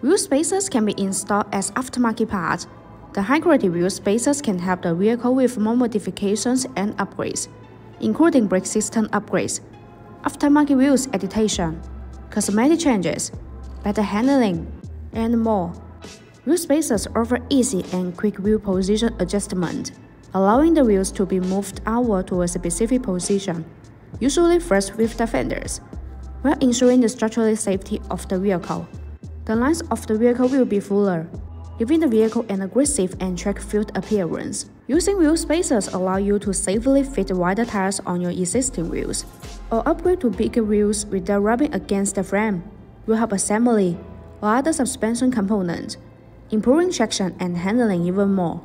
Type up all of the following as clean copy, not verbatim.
Wheel spacers can be installed as aftermarket parts. The high-quality wheel spacers can help the vehicle with more modifications and upgrades, including brake system upgrades, aftermarket wheels adaptation, cosmetic changes, better handling, and more. Wheel spacers offer easy and quick wheel position adjustment, allowing the wheels to be moved outward to a specific position, usually first with the fenders, while ensuring the structural safety of the vehicle. The lines of the vehicle will be fuller, giving the vehicle an aggressive and track-filled appearance. Using wheel spacers allow you to safely fit wider tires on your existing wheels, or upgrade to bigger wheels without rubbing against the frame. Will help assembly or other suspension components, improving traction and handling even more.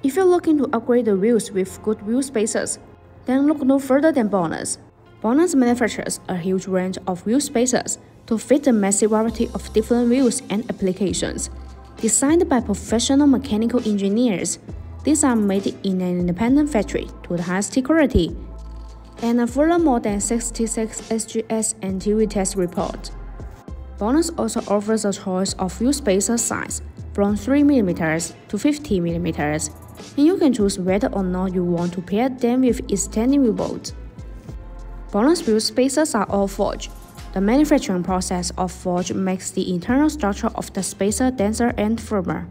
If you're looking to upgrade the wheels with good wheel spacers, then look no further than BONOSS. BONOSS manufactures a huge range of wheel spacers to fit the massive variety of different wheels and applications. Designed by professional mechanical engineers, these are made in an independent factory to the highest quality, and a further more than 66 SGS and TV test report. BONOSS also offers a choice of wheel spacer size from 3mm to 50mm, and you can choose whether or not you want to pair them with extending wheel bolts. BONOSS wheel spacers are all forged. The manufacturing process of forge makes the internal structure of the spacer denser and firmer.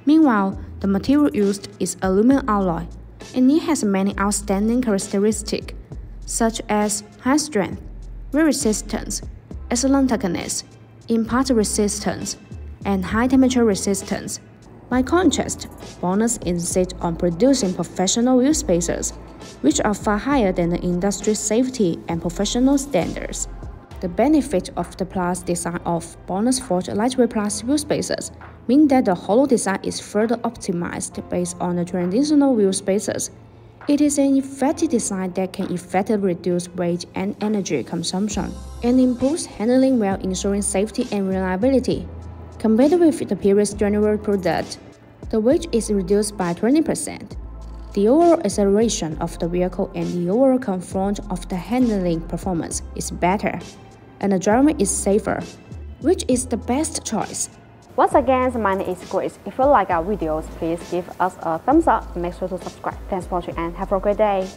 Meanwhile, the material used is aluminum alloy, and it has many outstanding characteristics, such as high strength, wear resistance, excellent toughness, impact resistance, and high temperature resistance. By contrast, BONOSS insists on producing professional wheel spacers, which are far higher than the industry safety and professional standards. The benefit of the plus design of BONOSS forged lightweight plus wheel spacers mean that the hollow design is further optimized based on the traditional wheel spacers. It is an effective design that can effectively reduce weight and energy consumption, and improves handling while ensuring safety and reliability. Compared with the previous general product, the weight is reduced by 20%. The overall acceleration of the vehicle and the overall comfort of the handling performance is better, and the driving is safer, which is the best choice. Once again, my name is Grace. If you like our videos, please give us a thumbs up and make sure to subscribe. Thanks for watching and have a great day.